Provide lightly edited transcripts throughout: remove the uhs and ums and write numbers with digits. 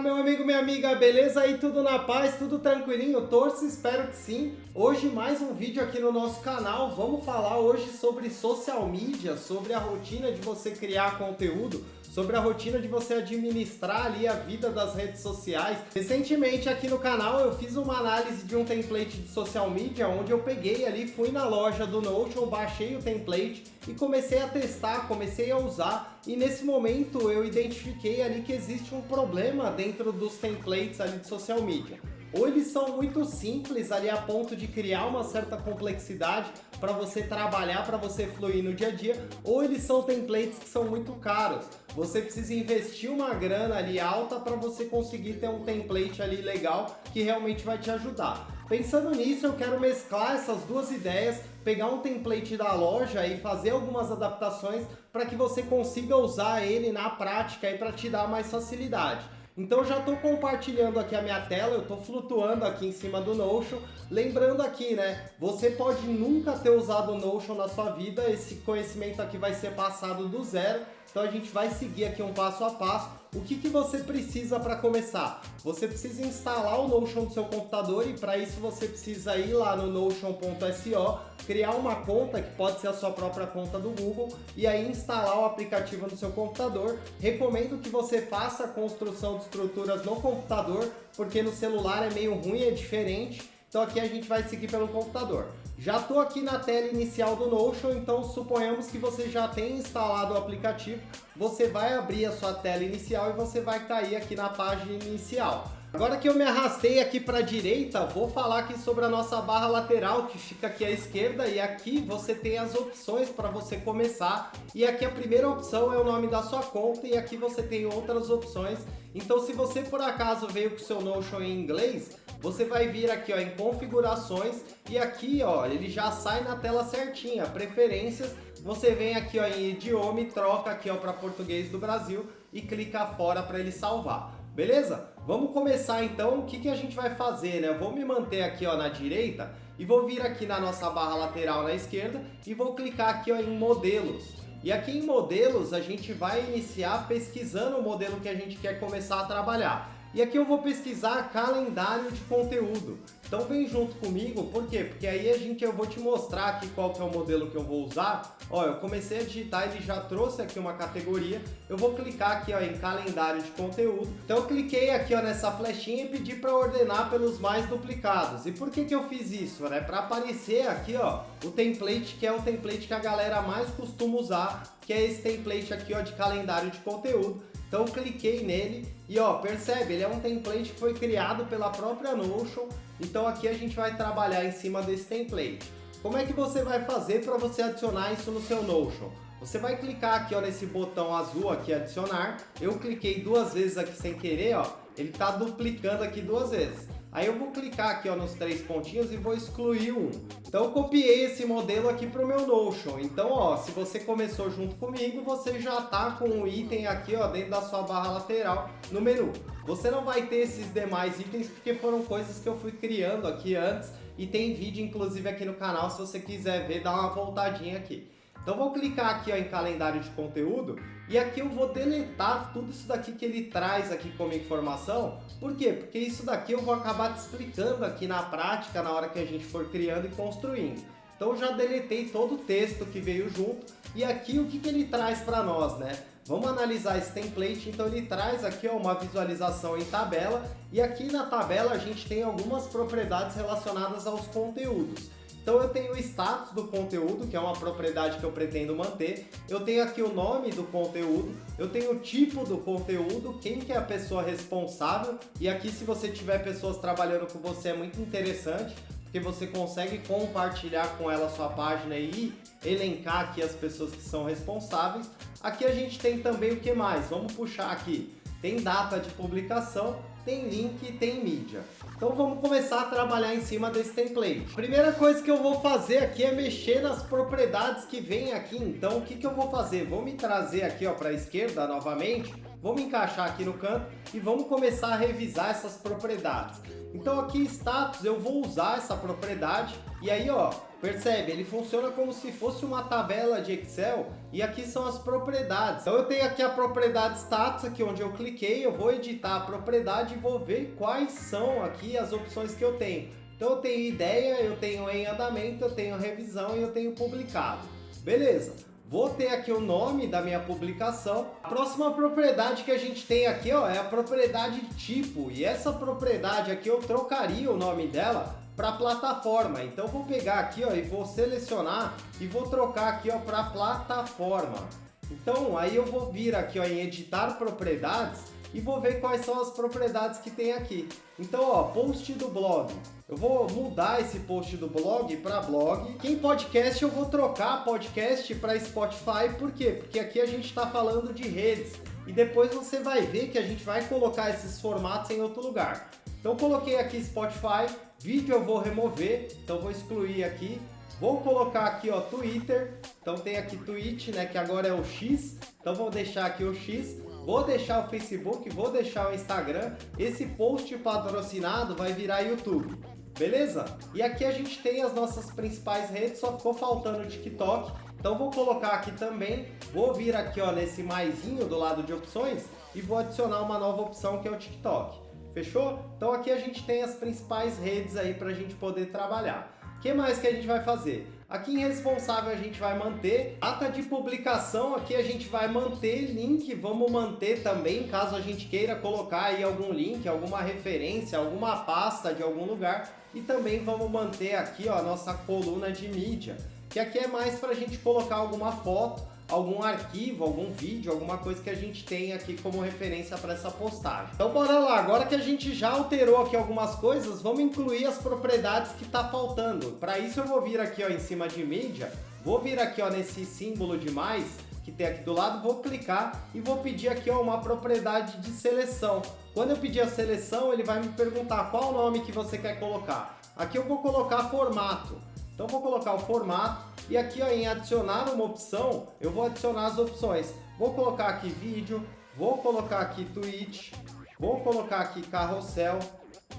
meu amigo, minha amiga, beleza aí? Tudo na paz, tudo tranquilinho? Torço, espero que sim. Hoje mais um vídeo aqui no nosso canal. Vamos falar hoje sobre social media, sobre a rotina de você criar conteúdo, sobre a rotina de você administrar ali a vida das redes sociais. Recentemente aqui no canal eu fiz uma análise de um template de social media, onde eu peguei ali, fui na loja do Notion, baixei o template e comecei a testar, comecei a usar, e nesse momento eu identifiquei ali que existe um problema dentro dos templates ali de social media. Ou eles são muito simples ali a ponto de criar uma certa complexidade para você trabalhar, para você fluir no dia a dia, ou eles são templates que são muito caros. Você precisa investir uma grana ali alta para você conseguir ter um template ali legal que realmente vai te ajudar. Pensando nisso, eu quero mesclar essas duas ideias, pegar um template da loja e fazer algumas adaptações para que você consiga usar ele na prática e para te dar mais facilidade. Então já estou compartilhando aqui a minha tela, eu estou flutuando aqui em cima do Notion. Lembrando aqui, né, você pode nunca ter usado o Notion na sua vida, esse conhecimento aqui vai ser passado do zero. Então a gente vai seguir aqui um passo a passo. O que você precisa para começar? Você precisa instalar o Notion no seu computador e para isso você precisa ir lá no notion.so, criar uma conta que pode ser a sua própria conta do Google e aí instalar o aplicativo no seu computador. Recomendo que você faça a construção de estruturas no computador, porque no celular é meio ruim, é diferente. Então aqui a gente vai seguir pelo computador. Já estou aqui na tela inicial do Notion, então suponhamos que você já tenha instalado o aplicativo. Você vai abrir a sua tela inicial e você vai cair aqui na página inicial. Agora que eu me arrastei aqui para a direita, vou falar aqui sobre a nossa barra lateral que fica aqui à esquerda, e aqui você tem as opções para você começar. E aqui a primeira opção é o nome da sua conta e aqui você tem outras opções. Então se você por acaso veio com o seu Notion em inglês, você vai vir aqui ó, em configurações e aqui ó, ele já sai na tela certinha, preferências. Você vem aqui ó, em idioma e troca aqui ó, para português do Brasil e clica fora para ele salvar. Beleza? Vamos começar então. O que a gente vai fazer, né? Eu vou me manter aqui ó, na direita e vou vir aqui na nossa barra lateral na esquerda e vou clicar aqui ó, em modelos. E aqui em modelos a gente vai iniciar pesquisando o modelo que a gente quer começar a trabalhar. E aqui eu vou pesquisar calendário de conteúdo. Então vem junto comigo, por quê? Porque aí eu vou te mostrar aqui qual que é o modelo que eu vou usar. Ó, eu comecei a digitar, ele já trouxe aqui uma categoria. Eu vou clicar aqui ó, em calendário de conteúdo. Então eu cliquei aqui ó, nessa flechinha e pedi para ordenar pelos mais duplicados. E por que eu fiz isso? Né? Para aparecer aqui ó, o template que é o template que a galera mais costuma usar, que é esse template aqui ó, de calendário de conteúdo. Então cliquei nele e ó, percebe, ele é um template que foi criado pela própria Notion. Então aqui a gente vai trabalhar em cima desse template. Como é que você vai fazer para você adicionar isso no seu Notion? Você vai clicar aqui ó, nesse botão azul aqui, adicionar. Eu cliquei duas vezes aqui sem querer, ó, ele está duplicando aqui duas vezes. Aí eu vou clicar aqui ó, nos três pontinhos e vou excluir um. Então eu copiei esse modelo aqui para o meu Notion. Então ó, se você começou junto comigo, você já está com um item aqui ó, dentro da sua barra lateral no menu. Você não vai ter esses demais itens porque foram coisas que eu fui criando aqui antes. E tem vídeo inclusive aqui no canal, se você quiser ver, dá uma voltadinha aqui. Então vou clicar aqui ó, em calendário de conteúdo e aqui eu vou deletar tudo isso daqui que ele traz aqui como informação. Por quê? Porque isso daqui eu vou acabar te explicando aqui na prática na hora que a gente for criando e construindo. Então eu já deletei todo o texto que veio junto e aqui o que ele traz para nós, né? Vamos analisar esse template. Então ele traz aqui ó, uma visualização em tabela e aqui na tabela a gente tem algumas propriedades relacionadas aos conteúdos. Então eu tenho o status do conteúdo, que é uma propriedade que eu pretendo manter. Eu tenho aqui o nome do conteúdo, eu tenho o tipo do conteúdo, quem que é a pessoa responsável. E aqui se você tiver pessoas trabalhando com você é muito interessante, porque você consegue compartilhar com ela a sua página e elencar aqui as pessoas que são responsáveis. Aqui a gente tem também o que mais? Vamos puxar aqui. Tem data de publicação, tem link e tem mídia. Então vamos começar a trabalhar em cima desse template. Primeira coisa que eu vou fazer aqui é mexer nas propriedades que vem aqui. Então o que eu vou fazer? Vou me trazer aqui para a esquerda novamente. Vamos encaixar aqui no canto e vamos começar a revisar essas propriedades. Então aqui status eu vou usar essa propriedade e aí ó, percebe, ele funciona como se fosse uma tabela de Excel e aqui são as propriedades. Então eu tenho aqui a propriedade status, aqui onde eu cliquei, eu vou editar a propriedade e vou ver quais são aqui as opções que eu tenho. Então eu tenho ideia, eu tenho em andamento, eu tenho revisão e eu tenho publicado. Beleza, vou ter aqui o nome da minha publicação. A próxima propriedade que a gente tem aqui ó, é a propriedade tipo e essa propriedade aqui eu trocaria o nome dela para plataforma. Então vou pegar aqui ó, e vou selecionar e vou trocar aqui ó, para plataforma. Então aí eu vou vir aqui ó, em editar propriedades e vou ver quais são as propriedades que tem aqui. Então ó, post do blog, eu vou mudar esse post do blog para blog. Aqui em podcast eu vou trocar podcast para Spotify, por quê? Porque aqui a gente está falando de redes e depois você vai ver que a gente vai colocar esses formatos em outro lugar. Então coloquei aqui Spotify, vídeo eu vou remover, então vou excluir aqui. Vou colocar aqui ó, Twitter, então tem aqui Twitch, né, que agora é o X, então vou deixar aqui o X. Vou deixar o Facebook, vou deixar o Instagram, esse post patrocinado vai virar YouTube, beleza? E aqui a gente tem as nossas principais redes, só ficou faltando o TikTok, então vou colocar aqui também, vou vir aqui ó, nesse maisinho do lado de opções e vou adicionar uma nova opção que é o TikTok, fechou? Então aqui a gente tem as principais redes aí para a gente poder trabalhar. O que mais que a gente vai fazer? Aqui em responsável a gente vai manter, data de publicação aqui a gente vai manter link, vamos manter também caso a gente queira colocar aí algum link, alguma referência, alguma pasta de algum lugar e também vamos manter aqui ó, a nossa coluna de mídia, que aqui é mais para a gente colocar alguma foto, algum arquivo, algum vídeo, alguma coisa que a gente tem aqui como referência para essa postagem. Então bora lá, agora que a gente já alterou aqui algumas coisas, vamos incluir as propriedades que tá faltando. Para isso eu vou vir aqui ó, em cima de mídia, vou vir aqui ó, nesse símbolo de mais, que tem aqui do lado, vou clicar e vou pedir aqui ó, uma propriedade de seleção. Quando eu pedir a seleção, ele vai me perguntar qual o nome que você quer colocar. Aqui eu vou colocar formato. Então vou colocar o formato e aqui ó, em adicionar uma opção, eu vou adicionar as opções. Vou colocar aqui vídeo, vou colocar aqui tweet, vou colocar aqui carrossel,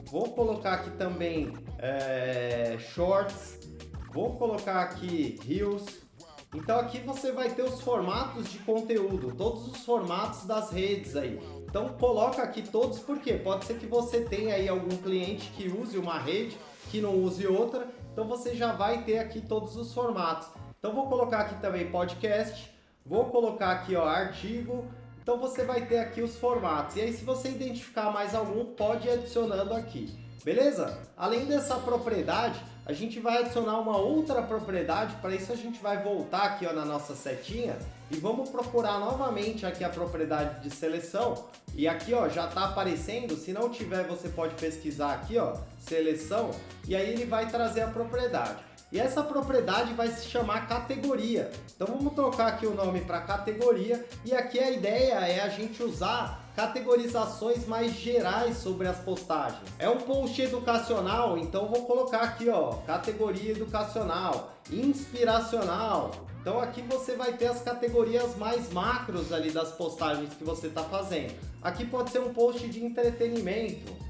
vou colocar aqui também shorts, vou colocar aqui reels. Então aqui você vai ter os formatos de conteúdo, todos os formatos das redes aí. Então coloca aqui todos, porque pode ser que você tenha aí algum cliente que use uma rede, que não use outra, então você já vai ter aqui todos os formatos. Então vou colocar aqui também podcast, vou colocar aqui ó, artigo, então você vai ter aqui os formatos. E aí se você identificar mais algum, pode ir adicionando aqui. Beleza? Além dessa propriedade, a gente vai adicionar uma outra propriedade. Para isso a gente vai voltar aqui ó, na nossa setinha e vamos procurar novamente aqui a propriedade de seleção. E aqui ó, já está aparecendo, se não tiver você pode pesquisar aqui ó, seleção, e aí ele vai trazer a propriedade. E essa propriedade vai se chamar categoria. Então vamos trocar aqui o nome para categoria e aqui a ideia é a gente usar categorizações mais gerais sobre as postagens. É um post educacional, então vou colocar aqui ó, categoria educacional, inspiracional. Então aqui você vai ter as categorias mais macros ali das postagens que você está fazendo. Aqui pode ser um post de entretenimento.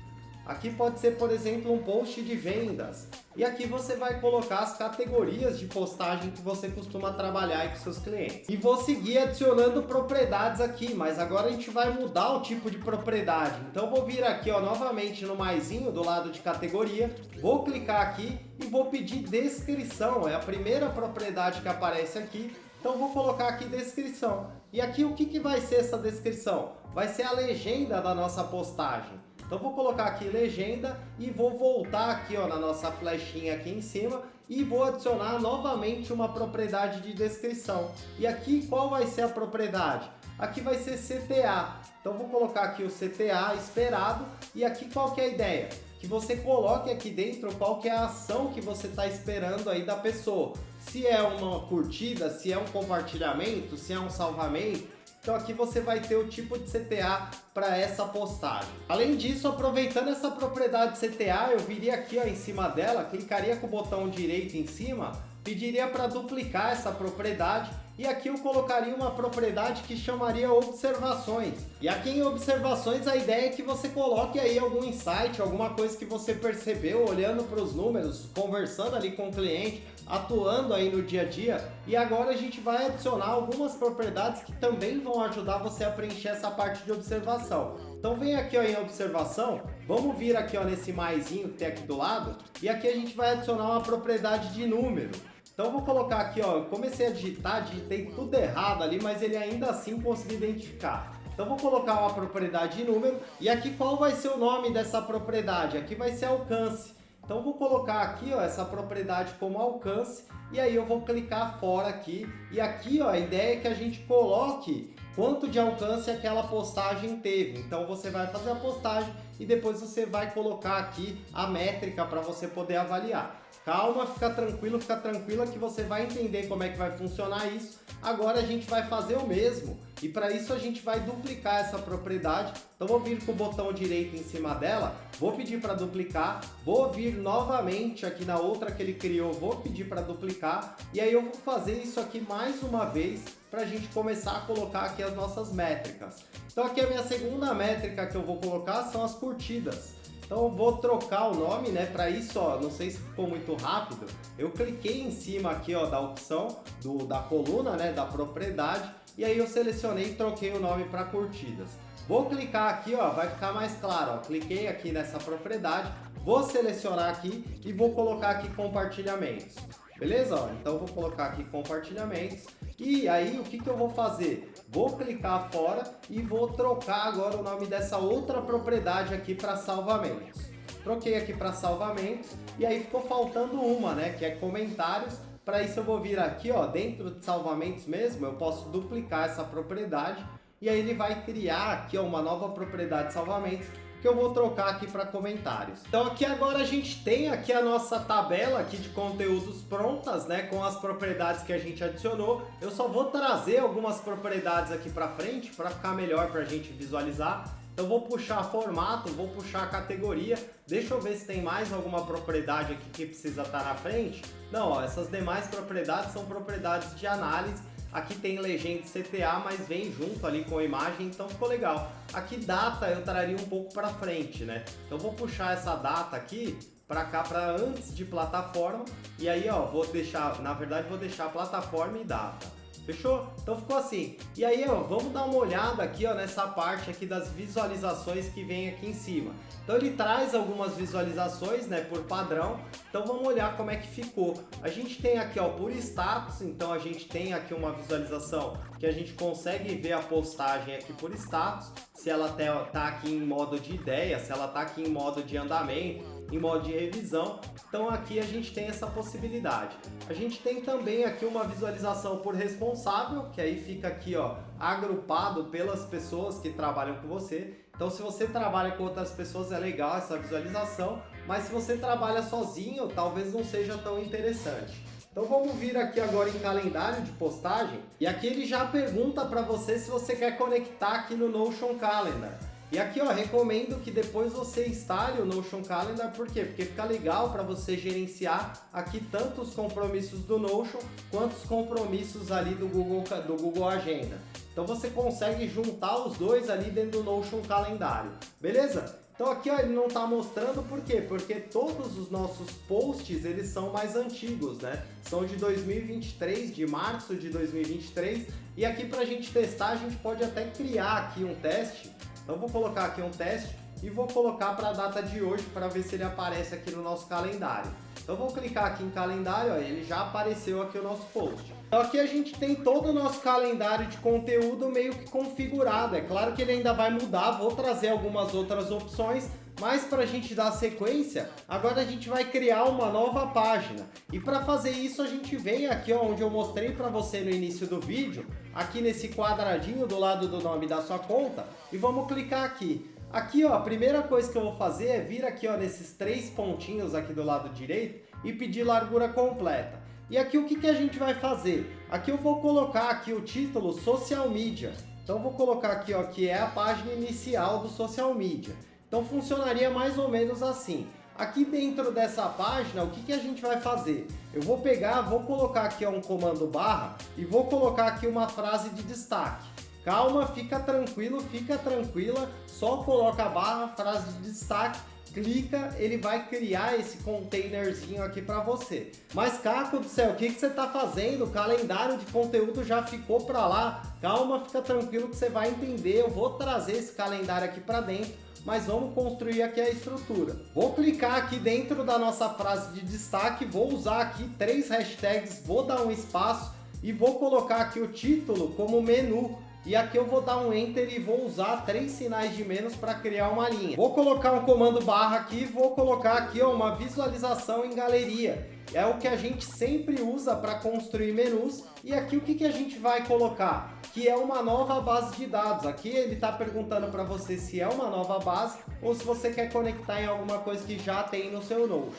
Aqui pode ser, por exemplo, um post de vendas. E aqui você vai colocar as categorias de postagem que você costuma trabalhar aí com seus clientes. E vou seguir adicionando propriedades aqui, mas agora a gente vai mudar o tipo de propriedade. Então vou vir aqui ó, novamente no maisinho do lado de categoria, vou clicar aqui e vou pedir descrição. É a primeira propriedade que aparece aqui. Então vou colocar aqui descrição. E aqui o que vai ser essa descrição? Vai ser a legenda da nossa postagem. Então vou colocar aqui legenda e vou voltar aqui ó, na nossa flechinha aqui em cima e vou adicionar novamente uma propriedade de descrição. E aqui qual vai ser a propriedade? Aqui vai ser CTA. Então vou colocar aqui o CTA esperado e aqui qual que é a ideia? Que você coloque aqui dentro qual que é a ação que você está esperando aí da pessoa. Se é uma curtida, se é um compartilhamento, se é um salvamento. Então aqui você vai ter o tipo de CTA para essa postagem. Além disso, aproveitando essa propriedade CTA, eu viria aqui ó, em cima dela, clicaria com o botão direito em cima, pediria para duplicar essa propriedade e aqui eu colocaria uma propriedade que chamaria observações. E aqui em observações a ideia é que você coloque aí algum insight, alguma coisa que você percebeu olhando para os números, conversando ali com o cliente, atuando aí no dia a dia. E agora a gente vai adicionar algumas propriedades que também vão ajudar você a preencher essa parte de observação. Então vem aqui ó, em observação, vamos vir aqui ó, nesse maisinho que tem aqui do lado e aqui a gente vai adicionar uma propriedade de número. Então eu vou colocar aqui, ó, comecei a digitar, digitei tudo errado ali, mas ele ainda assim conseguiu identificar. Então vou colocar uma propriedade de número e aqui qual vai ser o nome dessa propriedade? Aqui vai ser alcance. Então vou colocar aqui ó, essa propriedade como alcance e aí eu vou clicar fora aqui e aqui ó, a ideia é que a gente coloque quanto de alcance aquela postagem teve. Então você vai fazer a postagem e depois você vai colocar aqui a métrica para você poder avaliar. Calma, fica tranquila que você vai entender como é que vai funcionar isso. Agora a gente vai fazer o mesmo e para isso a gente vai duplicar essa propriedade. Então vou vir com o botão direito em cima dela, vou pedir para duplicar, vou vir novamente aqui na outra que ele criou, vou pedir para duplicar e aí eu vou fazer isso aqui mais uma vez para a gente começar a colocar aqui as nossas métricas. Então aqui a minha segunda métrica que eu vou colocar são as curtidas. Então eu vou trocar o nome, né? Para isso, ó, não sei se ficou muito rápido, eu cliquei em cima aqui, ó, da opção da coluna, né? Da propriedade e aí eu selecionei e troquei o nome para curtidas. Vou clicar aqui, ó, vai ficar mais claro, ó. Cliquei aqui nessa propriedade, vou selecionar aqui e vou colocar aqui compartilhamentos. Beleza? Ó, então eu vou colocar aqui compartilhamentos e aí o que eu vou fazer? Vou clicar fora e vou trocar agora o nome dessa outra propriedade aqui para salvamentos. Troquei aqui para salvamentos e aí ficou faltando uma, né? Que é comentários. Para isso eu vou vir aqui, ó, dentro de salvamentos mesmo, eu posso duplicar essa propriedade e aí ele vai criar aqui ó, uma nova propriedade de salvamentos que eu vou trocar aqui para comentários. Então aqui agora a gente tem aqui a nossa tabela aqui de conteúdos prontas, né, com as propriedades que a gente adicionou. Eu só vou trazer algumas propriedades aqui para frente para ficar melhor para a gente visualizar. Então vou puxar formato, vou puxar categoria. Deixa eu ver se tem mais alguma propriedade aqui que precisa estar na frente. Não, ó, essas demais propriedades são propriedades de análise. Aqui tem legenda CTA, mas vem junto ali com a imagem, então ficou legal. Aqui data eu traria um pouco para frente, né? Então vou puxar essa data aqui para cá, para antes de plataforma. E aí, ó, vou deixar, na verdade vou deixar plataforma e data. Fechou? Então ficou assim. E aí, ó, vamos dar uma olhada aqui, ó, nessa parte aqui das visualizações que vem aqui em cima. Então ele traz algumas visualizações, né, por padrão. Então vamos olhar como é que ficou. A gente tem aqui, ó, por status. Então a gente tem aqui uma visualização que a gente consegue ver a postagem aqui por status. Se ela tá aqui em modo de ideia, se ela tá aqui em modo de andamento, em modo de revisão. Então aqui a gente tem essa possibilidade. A gente tem também aqui uma visualização por responsável, que aí fica aqui, ó, agrupado pelas pessoas que trabalham com você. Então se você trabalha com outras pessoas é legal essa visualização, mas se você trabalha sozinho, talvez não seja tão interessante. Então vamos vir aqui agora em calendário de postagem e aqui ele já pergunta para você se você quer conectar aqui no Notion Calendar. E aqui, ó, recomendo que depois você instale o Notion Calendar, por quê? Porque fica legal para você gerenciar aqui tanto os compromissos do Notion quanto os compromissos ali do Google Agenda. Então você consegue juntar os dois ali dentro do Notion Calendário, beleza? Então aqui, ó, ele não está mostrando por quê? Porque todos os nossos posts, eles são mais antigos, né? São de 2023, de março de 2023. E aqui para a gente testar, a gente pode até criar aqui um teste. Então vou colocar aqui um teste e vou colocar para a data de hoje para ver se ele aparece aqui no nosso calendário. Então vou clicar aqui em calendário, ó, ele já apareceu aqui o nosso post. Então aqui a gente tem todo o nosso calendário de conteúdo meio que configurado. É claro que ele ainda vai mudar, vou trazer algumas outras opções, mas para a gente dar sequência, agora a gente vai criar uma nova página. E para fazer isso a gente vem aqui, ó, onde eu mostrei para você no início do vídeo, aqui nesse quadradinho do lado do nome da sua conta, e vamos clicar aqui. Aqui, ó, a primeira coisa que eu vou fazer é vir aqui, ó, nesses 3 pontinhos aqui do lado direito e pedir largura completa. E aqui o que a gente vai fazer? Aqui eu vou colocar aqui o título Social Media. Então eu vou colocar aqui, ó, que é a página inicial do Social Media. Então funcionaria mais ou menos assim. Aqui dentro dessa página, o que a gente vai fazer? Eu vou pegar, vou colocar aqui um comando barra e vou colocar aqui uma frase de destaque. Calma, fica tranquilo, fica tranquila, só coloca a barra, frase de destaque, clica, ele vai criar esse containerzinho aqui para você. Mas Caco do céu, o que você está fazendo? O calendário de conteúdo já ficou para lá. Calma, fica tranquilo que você vai entender. Eu vou trazer esse calendário aqui para dentro, mas vamos construir aqui a estrutura. Vou clicar aqui dentro da nossa frase de destaque, vou usar aqui 3 hashtags, vou dar um espaço e vou colocar aqui o título como menu. E aqui eu vou dar um Enter e vou usar 3 sinais de menos para criar uma linha. Vou colocar um comando barra aqui, vou colocar aqui uma visualização em galeria. É o que a gente sempre usa para construir menus. E aqui o que a gente vai colocar? Que é uma nova base de dados. Aqui ele está perguntando para você se é uma nova base ou se você quer conectar em alguma coisa que já tem no seu Notion.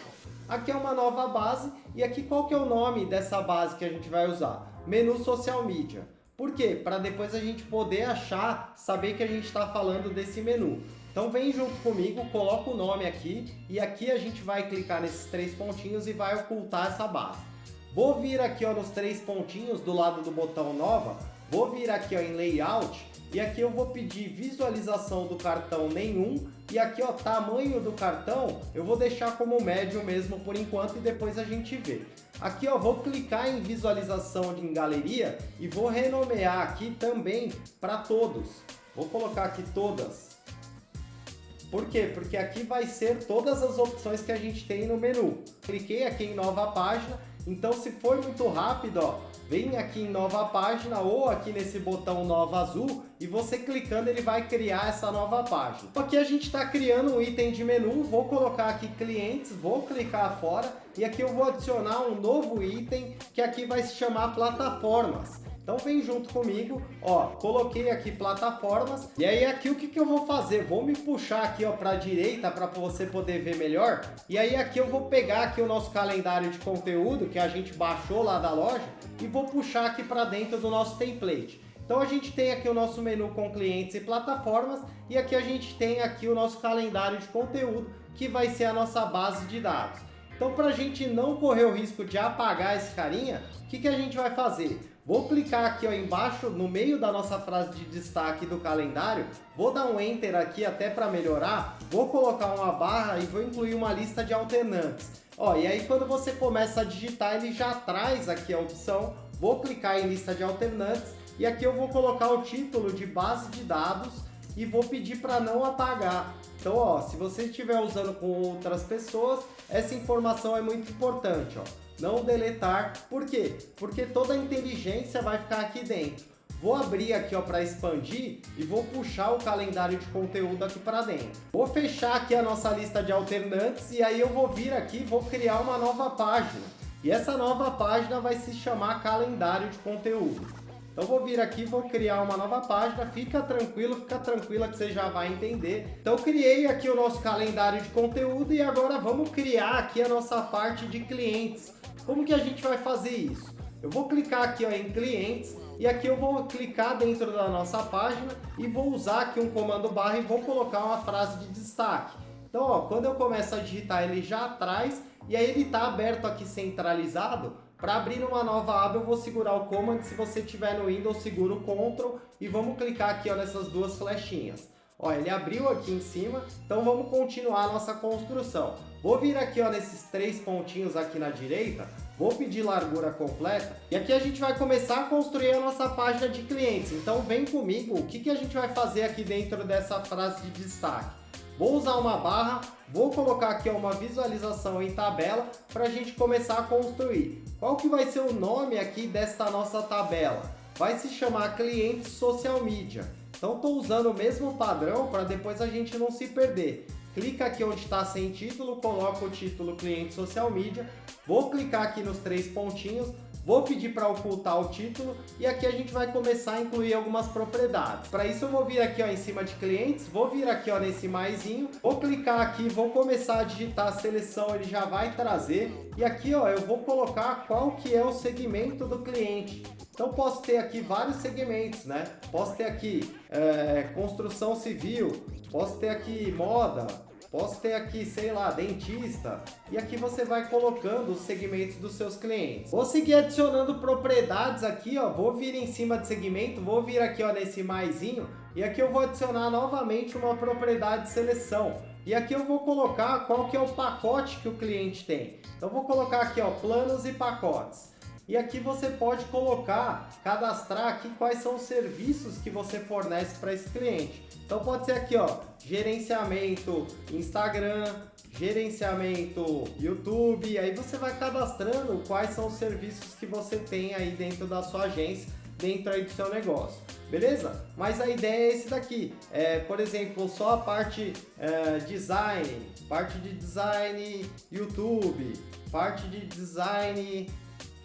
Aqui é uma nova base e aqui qual que é o nome dessa base que a gente vai usar? Menu Social Media. Por quê? Para depois a gente poder achar, saber que a gente está falando desse menu. Então vem junto comigo, coloca o nome aqui e aqui a gente vai clicar nesses 3 pontinhos e vai ocultar essa base. Vou vir aqui nos 3 pontinhos do lado do botão nova, vou vir aqui em layout e aqui eu vou pedir visualização do cartão nenhum e aqui tamanho do cartão eu vou deixar como médio mesmo por enquanto e depois a gente vê. Aqui vou clicar em visualização em galeria e vou renomear aqui também para todos. Vou colocar aqui todas. Por quê? Porque aqui vai ser todas as opções que a gente tem no menu. Cliquei aqui em nova página, então se for muito rápido, vem aqui em nova página ou aqui nesse botão nova azul e você clicando ele vai criar essa nova página. Aqui a gente está criando um item de menu, vou colocar aqui clientes, vou clicar fora e aqui eu vou adicionar um novo item que aqui vai se chamar plataformas. Então vem junto comigo, coloquei aqui plataformas e aí aqui o que eu vou fazer? Vou me puxar aqui para a direita para você poder ver melhor e aí aqui eu vou pegar aqui o nosso calendário de conteúdo que a gente baixou lá da loja e vou puxar aqui para dentro do nosso template. Então a gente tem aqui o nosso menu com clientes e plataformas e aqui a gente tem aqui o nosso calendário de conteúdo que vai ser a nossa base de dados. Então para a gente não correr o risco de apagar esse carinha, o que a gente vai fazer? Vou clicar aqui embaixo, no meio da nossa frase de destaque do calendário, vou dar um Enter aqui até para melhorar, vou colocar uma barra e vou incluir uma lista de alternantes. E aí quando você começa a digitar, ele já traz aqui a opção, vou clicar em lista de alternantes e aqui eu vou colocar o título de base de dados e vou pedir para não apagar. Então, se você estiver usando com outras pessoas, essa informação é muito importante, não deletar. Por quê? Porque toda a inteligência vai ficar aqui dentro. Vou abrir aqui para expandir e vou puxar o calendário de conteúdo aqui para dentro. Vou fechar aqui a nossa lista de alternantes e aí eu vou vir aqui e vou criar uma nova página. E essa nova página vai se chamar calendário de conteúdo. Então vou vir aqui, vou criar uma nova página, fica tranquilo, fica tranquila que você já vai entender. Então criei aqui o nosso calendário de conteúdo e agora vamos criar aqui a nossa parte de clientes. Como que a gente vai fazer isso? Eu vou clicar aqui em clientes e aqui eu vou clicar dentro da nossa página e vou usar aqui um comando barra e vou colocar uma frase de destaque. Então quando eu começo a digitar ele já traz e aí ele está aberto aqui centralizado. Para abrir uma nova aba eu vou segurar o Command, se você tiver no Windows segura o Ctrl e vamos clicar aqui nessas 2 flechinhas. Ele abriu aqui em cima, então vamos continuar a nossa construção. Vou vir aqui nesses 3 pontinhos aqui na direita, vou pedir largura completa e aqui a gente vai começar a construir a nossa página de clientes. Então vem comigo, o que a gente vai fazer aqui dentro dessa frase de destaque? Vou usar uma barra, vou colocar aqui uma visualização em tabela para a gente começar a construir. Qual que vai ser o nome aqui desta nossa tabela? Vai se chamar Clientes Social Media. Então estou usando o mesmo padrão para depois a gente não se perder. Clica aqui onde está sem título, coloca o título Cliente Social Media. Vou clicar aqui nos 3 pontinhos. Vou pedir para ocultar o título e aqui a gente vai começar a incluir algumas propriedades. Para isso eu vou vir aqui em cima de clientes, vou vir aqui nesse maisinho, vou clicar aqui, vou começar a digitar a seleção, ele já vai trazer. E aqui eu vou colocar qual que é o segmento do cliente. Então posso ter aqui vários segmentos, né? Posso ter aqui construção civil, posso ter aqui moda, Posso ter aqui, sei lá, dentista, e aqui você vai colocando os segmentos dos seus clientes. Vou seguir adicionando propriedades aqui, ó, vou vir em cima de segmento, vou vir aqui, ó, nesse maisinho, e aqui eu vou adicionar novamente uma propriedade de seleção. E aqui eu vou colocar qual que é o pacote que o cliente tem. Então vou colocar aqui, ó, planos e pacotes. E aqui você pode colocar, cadastrar aqui quais são os serviços que você fornece para esse cliente. Então pode ser aqui, ó, gerenciamento Instagram, gerenciamento YouTube, aí você vai cadastrando quais são os serviços que você tem aí dentro da sua agência, dentro aí do seu negócio, beleza? Mas a ideia é esse daqui, por exemplo, só a parte design, parte de design YouTube, parte de design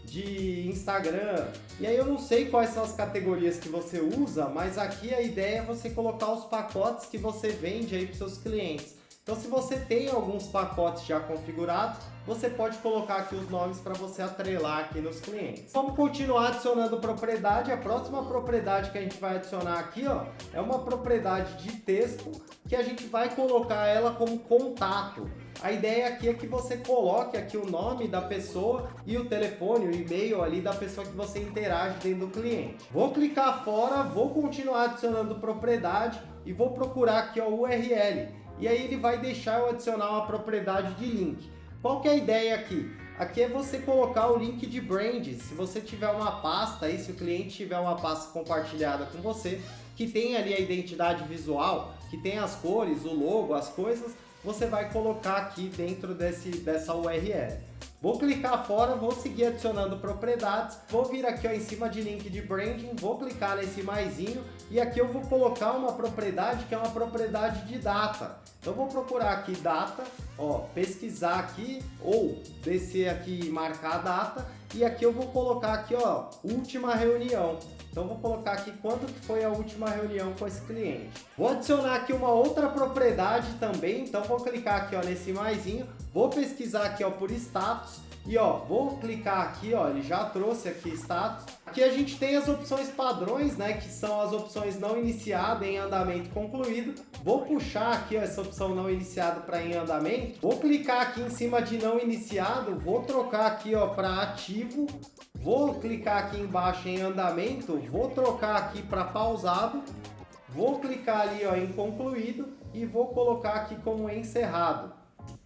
de Instagram, e aí eu não sei quais são as categorias que você usa, mas aqui a ideia é você colocar os pacotes que você vende aí para os seus clientes. Então se você tem alguns pacotes já configurados, você pode colocar aqui os nomes para você atrelar aqui nos clientes. Vamos continuar adicionando propriedade. A próxima propriedade que a gente vai adicionar aqui, ó, é uma propriedade de texto que a gente vai colocar ela como contato. A ideia aqui é que você coloque aqui o nome da pessoa e o telefone, o e-mail ali da pessoa que você interage dentro do cliente. Vou clicar fora, vou continuar adicionando propriedade e vou procurar aqui o URL. E aí ele vai deixar eu adicionar uma propriedade de link. Qual que é a ideia aqui? Aqui é você colocar o link de brand. Se você tiver uma pasta aí, se o cliente tiver uma pasta compartilhada com você, que tem ali a identidade visual, que tem as cores, o logo, as coisas, você vai colocar aqui dentro dessa URL. Vou clicar fora, vou seguir adicionando propriedades, vou vir aqui ó, em cima de link de branding, vou clicar nesse maisinho e aqui eu vou colocar uma propriedade que é uma propriedade de data. Então vou procurar aqui data, ó, pesquisar aqui ou descer aqui e marcar a data e aqui eu vou colocar aqui ó, última reunião. Então vou colocar aqui quando que foi a última reunião com esse cliente. Vou adicionar aqui uma outra propriedade também, então vou clicar aqui ó, nesse maisinho, vou pesquisar aqui ó, por status e ó, vou clicar aqui ó, ele já trouxe aqui status. Aqui a gente tem as opções padrões, né, que são as opções não iniciada, em andamento concluído. Vou puxar aqui ó, essa opção não iniciado para em andamento. Vou clicar aqui em cima de não iniciado, vou trocar aqui ó, para ativo. Vou clicar aqui embaixo em andamento, vou trocar aqui para pausado, vou clicar ali ó, em concluído e vou colocar aqui como encerrado.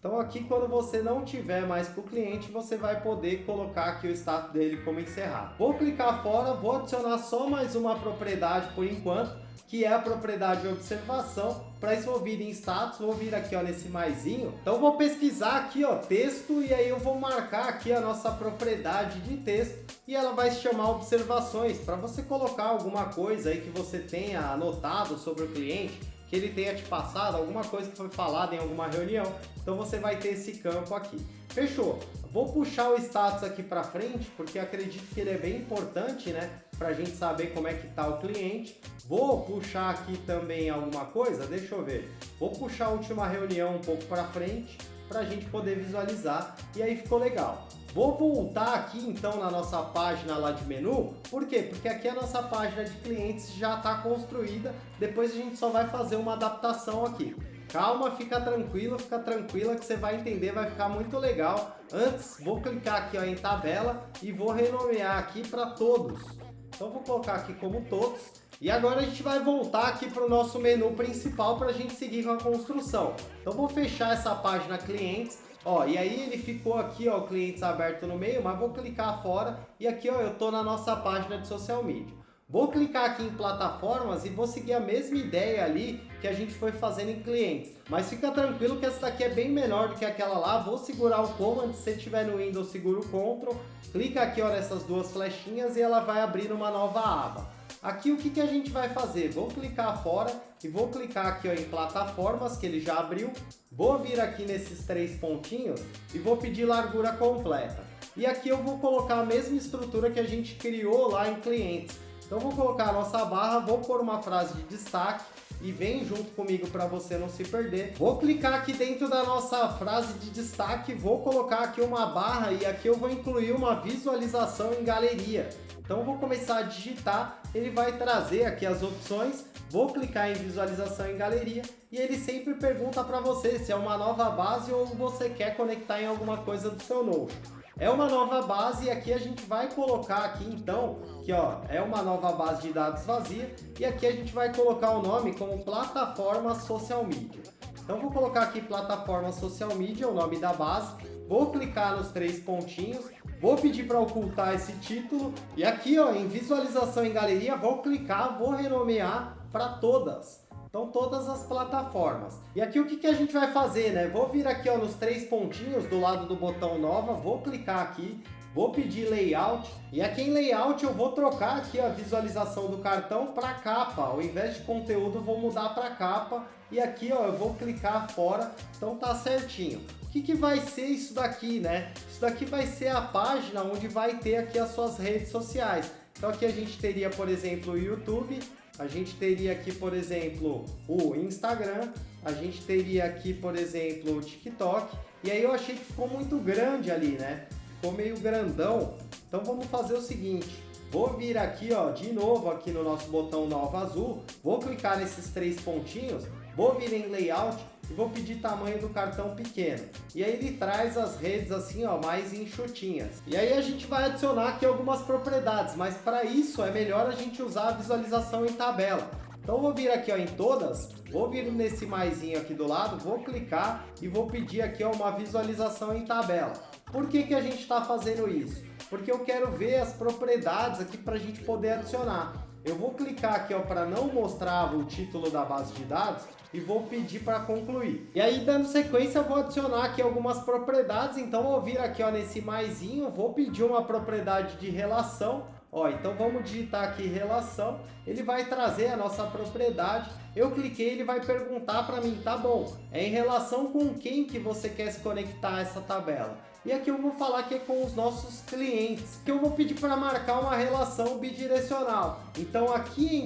Então aqui quando você não tiver mais com o cliente, você vai poder colocar aqui o status dele como encerrado. Vou clicar fora, vou adicionar só mais uma propriedade por enquanto, que é a propriedade de observação. Para isso vou vir em status, vou vir aqui ó, nesse maisinho. Então vou pesquisar aqui ó, texto e aí eu vou marcar aqui a nossa propriedade de texto e ela vai se chamar observações, para você colocar alguma coisa aí que você tenha anotado sobre o cliente, que ele tenha te passado, alguma coisa que foi falada em alguma reunião. Então você vai ter esse campo aqui. Fechou? Vou puxar o status aqui para frente, porque acredito que ele é bem importante, né? Para a gente saber como é que está o cliente. Vou puxar aqui também alguma coisa, deixa eu ver. Vou puxar a última reunião um pouco para frente, para a gente poder visualizar. E aí ficou legal. Vou voltar aqui então na nossa página lá de menu. Por quê? Porque aqui a nossa página de clientes já está construída. Depois a gente só vai fazer uma adaptação aqui. Calma, fica tranquila que você vai entender, vai ficar muito legal. Antes, vou clicar aqui ó, em tabela e vou renomear aqui para todos. Então vou colocar aqui como todos. E agora a gente vai voltar aqui para o nosso menu principal para a gente seguir com a construção. Então vou fechar essa página clientes. Ó, e aí ele ficou aqui, ó, clientes aberto no meio, mas vou clicar fora e aqui, ó, eu tô na nossa página de social media. Vou clicar aqui em plataformas e vou seguir a mesma ideia ali que a gente foi fazendo em clientes. Mas fica tranquilo que essa daqui é bem menor do que aquela lá. Vou segurar o Command, se você tiver no Windows, segura o Ctrl. Clica aqui, ó, nessas duas flechinhas e ela vai abrir uma nova aba. Aqui o que a gente vai fazer? Vou clicar fora e vou clicar aqui ó, em plataformas, que ele já abriu. Vou vir aqui nesses três pontinhos e vou pedir largura completa. E aqui eu vou colocar a mesma estrutura que a gente criou lá em clientes. Então vou colocar a nossa barra, vou pôr uma frase de destaque e vem junto comigo para você não se perder. Vou clicar aqui dentro da nossa frase de destaque, vou colocar aqui uma barra e aqui eu vou incluir uma visualização em galeria. Então eu vou começar a digitar, ele vai trazer aqui as opções, vou clicar em visualização em galeria e ele sempre pergunta para você se é uma nova base ou você quer conectar em alguma coisa do seu Notion. É uma nova base e aqui a gente vai colocar aqui então, que ó, é uma nova base de dados vazia e aqui a gente vai colocar o nome como plataforma social media. Então vou colocar aqui plataforma social media, o nome da base, vou clicar nos 3 pontinhos, vou pedir para ocultar esse título e aqui ó, em visualização em galeria, vou clicar, vou renomear para todas. Então todas as plataformas. E aqui o que a gente vai fazer, né? Vou vir aqui ó, nos 3 pontinhos do lado do botão nova, vou clicar aqui, vou pedir layout e aqui em layout eu vou trocar aqui a visualização do cartão para capa. Ao invés de conteúdo vou mudar para capa e aqui ó, eu vou clicar fora, então tá certinho. O que vai ser isso daqui, né? Isso daqui vai ser a página onde vai ter aqui as suas redes sociais. Então aqui a gente teria, por exemplo, o YouTube. A gente teria aqui, por exemplo, o Instagram, a gente teria aqui, por exemplo, o TikTok, e aí eu achei que ficou muito grande ali, né? Ficou meio grandão, então vamos fazer o seguinte, vou vir aqui, ó, de novo aqui no nosso botão nova azul, vou clicar nesses 3 pontinhos, vou vir em layout e vou pedir tamanho do cartão pequeno. E aí ele traz as redes assim, ó, mais enxutinhas. E aí a gente vai adicionar aqui algumas propriedades, mas para isso é melhor a gente usar a visualização em tabela. Então vou vir aqui ó, em todas, vou vir nesse maisinho aqui do lado, vou clicar e vou pedir aqui ó, uma visualização em tabela. Por que a gente está fazendo isso? Porque eu quero ver as propriedades aqui para a gente poder adicionar. Eu vou clicar aqui para não mostrar o título da base de dados e vou pedir para concluir. E aí dando sequência eu vou adicionar aqui algumas propriedades, então eu vou vir aqui ó, nesse maisinho, vou pedir uma propriedade de relação. Ó, então vamos digitar aqui relação, ele vai trazer a nossa propriedade, eu cliquei, ele vai perguntar para mim, tá bom, é em relação com quem que você quer se conectar a essa tabela? E aqui eu vou falar que é com os nossos clientes, que eu vou pedir para marcar uma relação bidirecional. Então aqui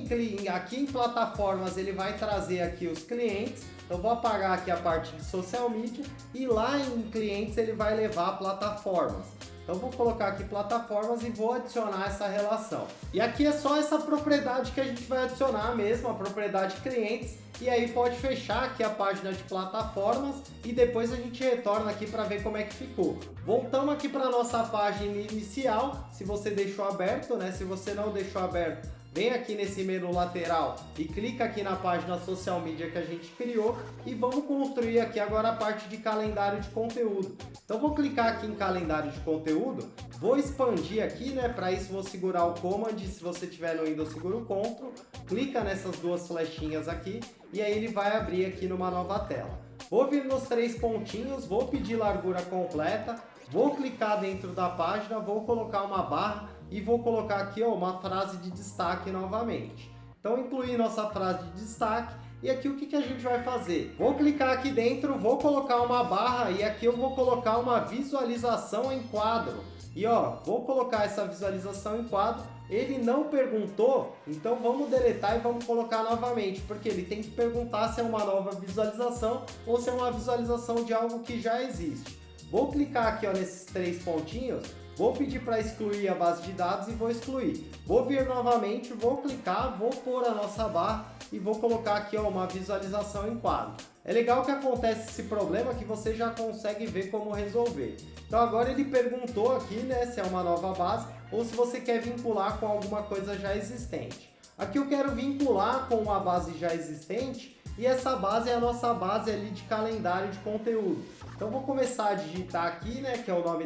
em plataformas ele vai trazer aqui os clientes, eu vou apagar aqui a parte de social media e lá em clientes ele vai levar plataformas. Então vou colocar aqui plataformas e vou adicionar essa relação. E aqui é só essa propriedade que a gente vai adicionar mesmo, a propriedade clientes. E aí pode fechar aqui a página de plataformas e depois a gente retorna aqui para ver como é que ficou. Voltamos aqui para a nossa página inicial, se você deixou aberto, né? Se você não deixou aberto, vem aqui nesse menu lateral e clica aqui na página social media que a gente criou e vamos construir aqui agora a parte de calendário de conteúdo. Então vou clicar aqui em calendário de conteúdo, vou expandir aqui, né? Para isso vou segurar o Command, se você tiver no Windows segura o Ctrl, clica nessas 2 flechinhas aqui e aí ele vai abrir aqui numa nova tela. Vou vir nos 3 pontinhos, vou pedir largura completa, vou clicar dentro da página, vou colocar uma barra e vou colocar aqui ó, uma frase de destaque novamente. Então incluir nossa frase de destaque e aqui o que a gente vai fazer? Vou clicar aqui dentro, vou colocar uma barra e aqui eu vou colocar uma visualização em quadro. E ó, vou colocar essa visualização em quadro, ele não perguntou, então vamos deletar e vamos colocar novamente, porque ele tem que perguntar se é uma nova visualização ou se é uma visualização de algo que já existe. Vou clicar aqui ó, nesses 3 pontinhos, vou pedir para excluir a base de dados e vou excluir. Vou vir novamente, vou clicar, vou pôr a nossa barra e vou colocar aqui ó, uma visualização em quadro. É legal que acontece esse problema que você já consegue ver como resolver. Então agora ele perguntou aqui, né, se é uma nova base ou se você quer vincular com alguma coisa já existente. Aqui eu quero vincular com uma base já existente e essa base é a nossa base ali de calendário de conteúdo. Então vou começar a digitar aqui, né, que é o nome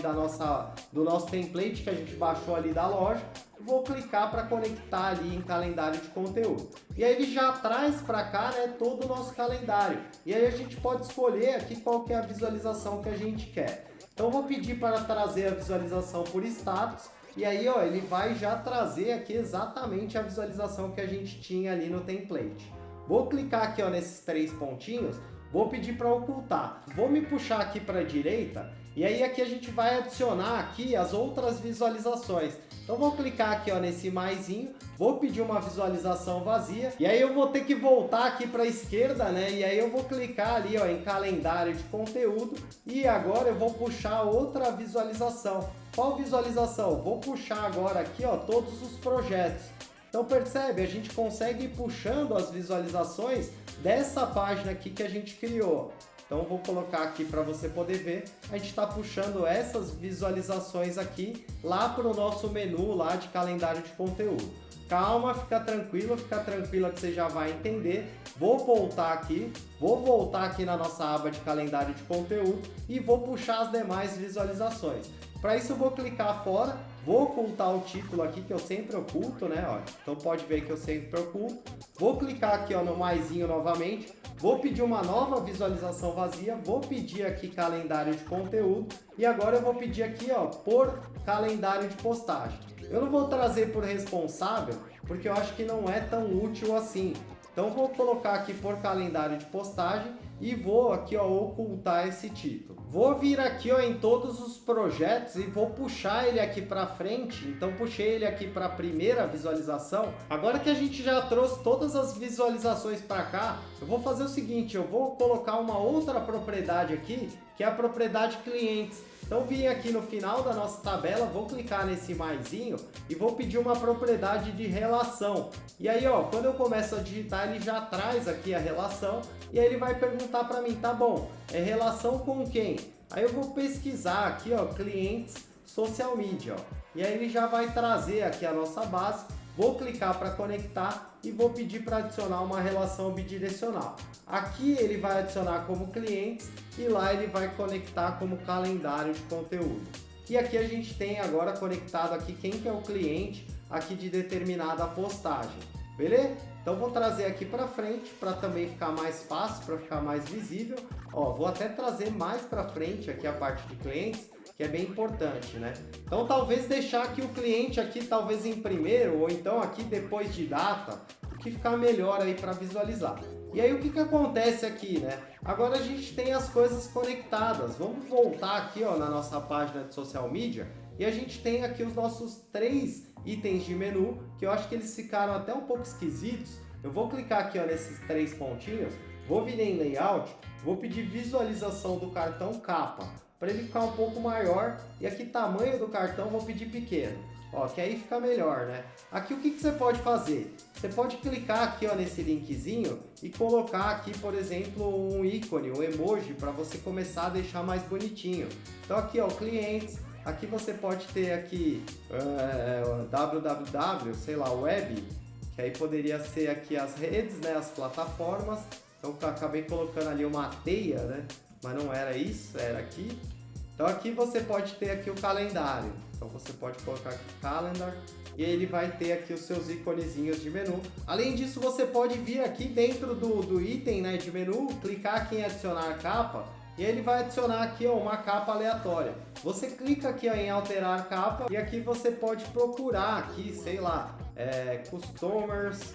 do nosso template que a gente baixou ali da loja. Vou clicar para conectar ali em calendário de conteúdo. E aí ele já traz para cá, né, todo o nosso calendário. E aí a gente pode escolher aqui qual que é a visualização que a gente quer. Então vou pedir para trazer a visualização por status. E aí ó, ele vai já trazer aqui exatamente a visualização que a gente tinha ali no template. Vou clicar aqui ó, nesses 3 pontinhos, vou pedir para ocultar. Vou me puxar aqui para a direita e aí aqui a gente vai adicionar aqui as outras visualizações. Então vou clicar aqui ó, nesse maisinho, vou pedir uma visualização vazia e aí eu vou ter que voltar aqui para a esquerda, né? E aí eu vou clicar ali ó, em calendário de conteúdo e agora eu vou puxar outra visualização. Qual visualização? Vou puxar agora aqui ó, todos os projetos. Então percebe, a gente consegue ir puxando as visualizações dessa página aqui que a gente criou. Então vou colocar aqui para você poder ver, a gente está puxando essas visualizações aqui lá para o nosso menu lá de calendário de conteúdo. Calma, fica tranquila que você já vai entender. Vou voltar aqui na nossa aba de calendário de conteúdo e vou puxar as demais visualizações. Para isso eu vou clicar fora, vou ocultar o título aqui que eu sempre oculto, né? Ó, então pode ver que eu sempre oculto. Vou clicar aqui ó, no maisinho novamente, vou pedir uma nova visualização vazia, vou pedir aqui calendário de conteúdo e agora eu vou pedir aqui ó, por calendário de postagem. Eu não vou trazer por responsável porque eu acho que não é tão útil assim. Então vou colocar aqui por calendário de postagem e vou aqui ó, ocultar esse título. Vou vir aqui ó, em todos os projetos e vou puxar ele aqui para frente. Então puxei ele aqui para a primeira visualização. Agora que a gente já trouxe todas as visualizações para cá, eu vou fazer o seguinte, eu vou colocar uma outra propriedade aqui, que é a propriedade clientes. Então vim aqui no final da nossa tabela, vou clicar nesse maisinho e vou pedir uma propriedade de relação. E aí ó, quando eu começo a digitar ele já traz aqui a relação e aí ele vai perguntar para mim, tá bom, é relação com quem? Aí eu vou pesquisar aqui ó, clientes social media, ó. E aí ele já vai trazer aqui a nossa base. Vou clicar para conectar e vou pedir para adicionar uma relação bidirecional. Aqui ele vai adicionar como clientes e lá ele vai conectar como calendário de conteúdo. E aqui a gente tem agora conectado aqui quem que é o cliente aqui de determinada postagem, beleza? Então vou trazer aqui para frente para também ficar mais fácil, para ficar mais visível. Ó, vou até trazer mais para frente aqui a parte de clientes, que é bem importante, né? Então talvez deixar aqui o cliente aqui talvez em primeiro ou então aqui depois de data, o que ficar melhor aí para visualizar. E aí o que acontece aqui, né? Agora a gente tem as coisas conectadas. Vamos voltar aqui ó, na nossa página de social media e a gente tem aqui os nossos 3 itens de menu, que eu acho que eles ficaram até um pouco esquisitos. Eu vou clicar aqui ó, nesses 3 pontinhos, vou vir em layout, vou pedir visualização do cartão capa, para ele ficar um pouco maior, e aqui tamanho do cartão vou pedir pequeno, ó, que aí fica melhor, né? Aqui o que você pode fazer? Você pode clicar aqui ó, nesse linkzinho e colocar aqui, por exemplo, um ícone, um emoji, para você começar a deixar mais bonitinho. Então aqui ó, clientes, aqui você pode ter aqui www, sei lá, web, que aí poderia ser aqui as redes, né, as plataformas. Então eu acabei colocando ali uma teia, né? Mas não era isso, era aqui. Então aqui você pode ter aqui o calendário. Então você pode colocar aqui calendar e ele vai ter aqui os seus iconezinhos de menu. Além disso, você pode vir aqui dentro do item, né, de menu, clicar aqui em adicionar capa e ele vai adicionar aqui ó, uma capa aleatória. Você clica aqui ó, em alterar capa e aqui você pode procurar aqui, sei lá, customers.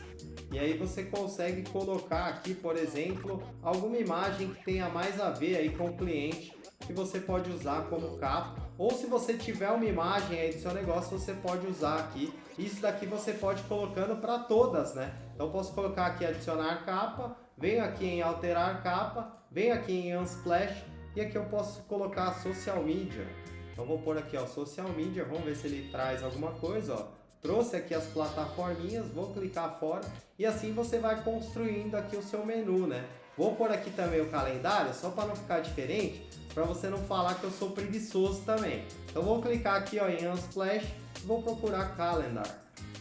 E aí você consegue colocar aqui, por exemplo, alguma imagem que tenha mais a ver aí com o cliente, que você pode usar como capa. Ou se você tiver uma imagem aí do seu negócio, você pode usar aqui. Isso daqui você pode ir colocando para todas, né? Então posso colocar aqui adicionar capa, venho aqui em alterar capa, venho aqui em unsplash e aqui eu posso colocar social media. Então vou pôr aqui ó, social media, vamos ver se ele traz alguma coisa, ó. Trouxe aqui as plataforminhas, vou clicar fora e assim você vai construindo aqui o seu menu, né? Vou pôr aqui também o calendário, só para não ficar diferente, para você não falar que eu sou preguiçoso também. Então vou clicar aqui ó, em Unsplash e vou procurar Calendar.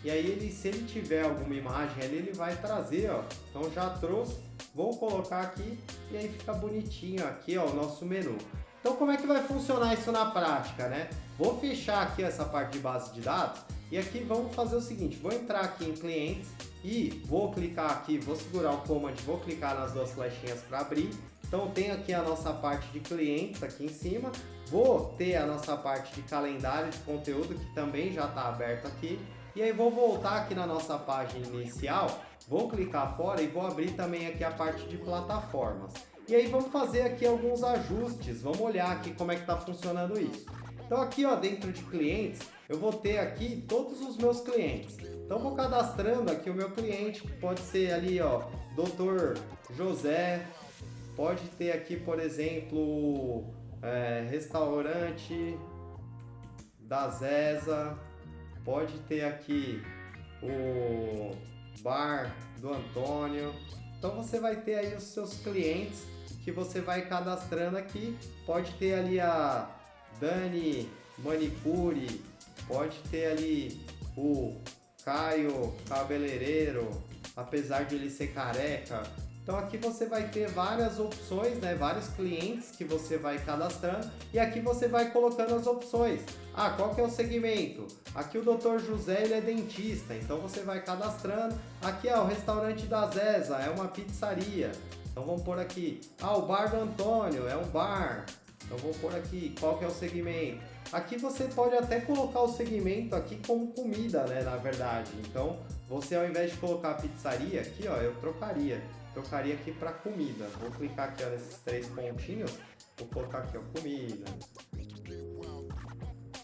E aí se ele tiver alguma imagem ali, ele vai trazer, ó. Então já trouxe, vou colocar aqui e aí fica bonitinho aqui ó, o nosso menu. Então como é que vai funcionar isso na prática, né? Vou fechar aqui essa parte de base de dados. E aqui vamos fazer o seguinte, vou entrar aqui em clientes e vou clicar aqui, vou segurar o command, vou clicar nas 2 flechinhas para abrir. Então tem aqui a nossa parte de clientes aqui em cima, vou ter a nossa parte de calendário de conteúdo que também já está aberto aqui. E aí vou voltar aqui na nossa página inicial, vou clicar fora e vou abrir também aqui a parte de plataformas. E aí vamos fazer aqui alguns ajustes, vamos olhar aqui como é que está funcionando isso. Então aqui ó, dentro de clientes, eu vou ter aqui todos os meus clientes. Então vou cadastrando aqui o meu cliente, que pode ser ali ó, Dr. José, pode ter aqui por exemplo, restaurante da Zeza, pode ter aqui o bar do Antônio. Então você vai ter aí os seus clientes que você vai cadastrando aqui. Pode ter ali a Dani Manicure, pode ter ali o Caio Cabeleireiro, apesar de ele ser careca. Então aqui você vai ter várias opções, né? Vários clientes que você vai cadastrando e aqui você vai colocando as opções. Ah, qual que é o segmento? Aqui o Dr. José, ele é dentista, então você vai cadastrando. Aqui é o restaurante da Zeza, é uma pizzaria. Então vamos pôr aqui. Ah, o bar do Antônio, é um bar. Então vou pôr aqui, qual que é o segmento? Aqui você pode até colocar o segmento aqui como comida, né, na verdade. Então, você ao invés de colocar pizzaria aqui, ó, eu trocaria aqui para comida. Vou clicar aqui ó, nesses 3 pontinhos, vou colocar aqui ó, comida.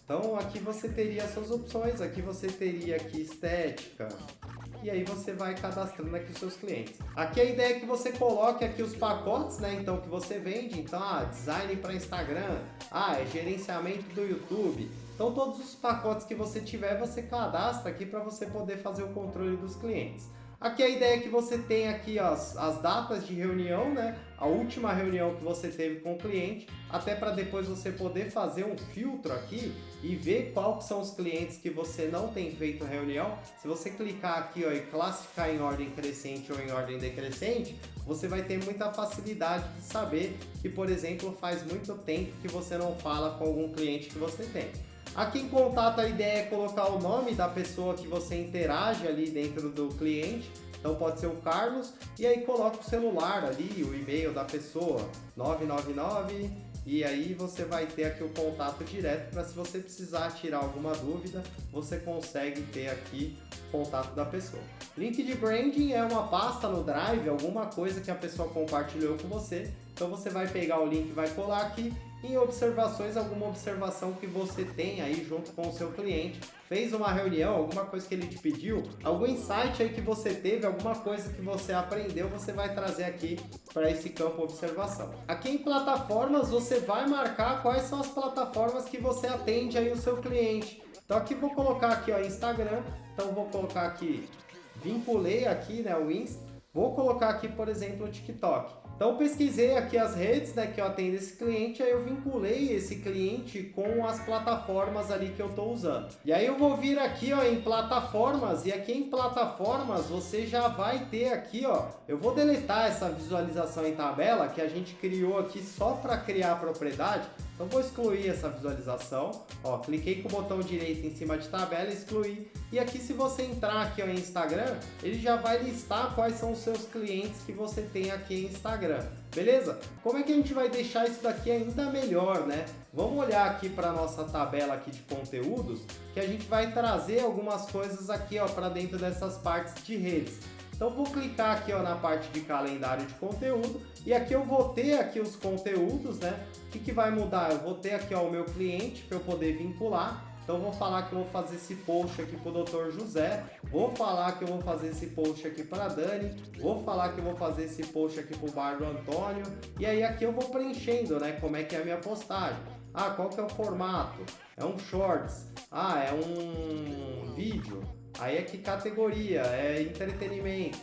Então aqui você teria as suas opções, aqui você teria aqui estética, e aí você vai cadastrando aqui os seus clientes. Aqui a ideia é que você coloque aqui os pacotes, né, então que você vende, então design para Instagram, é gerenciamento do YouTube. Então todos os pacotes que você tiver, você cadastra aqui para você poder fazer o controle dos clientes. Aqui a ideia é que você tenha aqui as datas de reunião, né? A última reunião que você teve com o cliente, até para depois você poder fazer um filtro aqui e ver quais são os clientes que você não tem feito reunião. Se você clicar aqui ó, e classificar em ordem crescente ou em ordem decrescente, você vai ter muita facilidade de saber que, por exemplo, faz muito tempo que você não fala com algum cliente que você tem. Aqui em contato a ideia é colocar o nome da pessoa que você interage ali dentro do cliente. Então pode ser o Carlos e aí coloca o celular ali, o e-mail da pessoa, 999, e aí você vai ter aqui o contato direto para se você precisar tirar alguma dúvida, você consegue ter aqui o contato da pessoa. Link de branding é uma pasta no Drive, alguma coisa que a pessoa compartilhou com você. Então você vai pegar o link e vai colar aqui em observações, alguma observação que você tem aí junto com o seu cliente. Fez uma reunião, alguma coisa que ele te pediu, algum insight aí que você teve, alguma coisa que você aprendeu, você vai trazer aqui para esse campo observação. Aqui em plataformas, você vai marcar quais são as plataformas que você atende aí o seu cliente. Então aqui vou colocar aqui ó, Instagram, então vou colocar aqui, vinculei aqui né, o Insta, vou colocar aqui por exemplo o TikTok. Então pesquisei aqui as redes, né, que eu atendo esse cliente, aí eu vinculei esse cliente com as plataformas ali que eu estou usando. E aí eu vou vir aqui ó, em plataformas, e aqui em plataformas você já vai ter aqui, ó, eu vou deletar essa visualização em tabela que a gente criou aqui só para criar a propriedade. Então vou excluir essa visualização, ó, cliquei com o botão direito em cima de tabela, excluir. E aqui se você entrar aqui ó, em Instagram, ele já vai listar quais são os seus clientes que você tem aqui em Instagram, beleza? Como é que a gente vai deixar isso daqui ainda melhor, né? Vamos olhar aqui para nossa tabela aqui de conteúdos, que a gente vai trazer algumas coisas aqui ó, para dentro dessas partes de redes. Então vou clicar aqui ó, na parte de calendário de conteúdo e aqui eu vou ter aqui os conteúdos, né? O que vai mudar? Eu vou ter aqui ó, o meu cliente para eu poder vincular. Então vou falar que eu vou fazer esse post aqui para o Dr. José, vou falar que eu vou fazer esse post aqui para a Dani, vou falar que eu vou fazer esse post aqui para o bar do Antônio, e aí aqui eu vou preenchendo, né, como é que é a minha postagem. Qual que é o formato? É um shorts, é um vídeo, aí é que categoria? É entretenimento.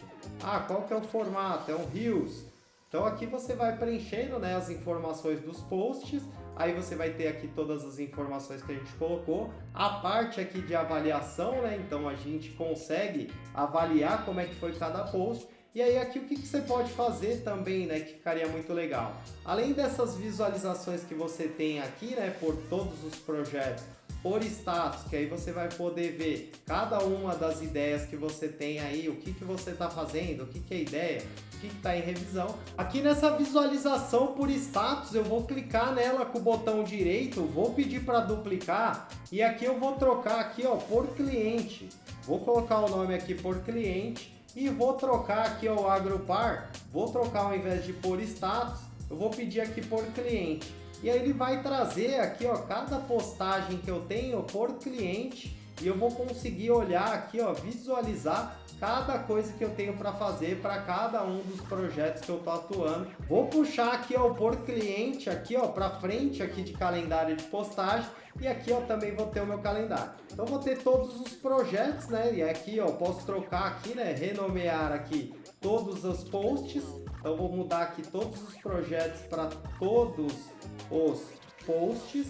Qual que é o formato? É um Reels. Então aqui você vai preenchendo né, as informações dos posts, aí você vai ter aqui todas as informações que a gente colocou, a parte aqui de avaliação, né? Então a gente consegue avaliar como é que foi cada post, e aí aqui o que você pode fazer também, né, que ficaria muito legal. Além dessas visualizações que você tem aqui, né, por todos os projetos, por status, que aí você vai poder ver cada uma das ideias que você tem aí, o que você está fazendo, o que é ideia, o que está em revisão. Aqui nessa visualização por status, eu vou clicar nela com o botão direito, vou pedir para duplicar e aqui eu vou trocar aqui ó, por cliente. Vou colocar o nome aqui por cliente e vou trocar aqui ó, o agrupar, vou trocar ao invés de por status, eu vou pedir aqui por cliente. E aí ele vai trazer aqui, ó, cada postagem que eu tenho por cliente e eu vou conseguir olhar aqui, ó, visualizar cada coisa que eu tenho para fazer para cada um dos projetos que eu tô atuando. Vou puxar aqui, ó, o por cliente aqui, ó, para frente aqui de calendário de postagem e aqui, ó, também vou ter o meu calendário. Então vou ter todos os projetos, né? E aqui, ó, posso trocar aqui, né? Renomear aqui todos os posts. Então vou mudar aqui todos os projetos para todos os posts.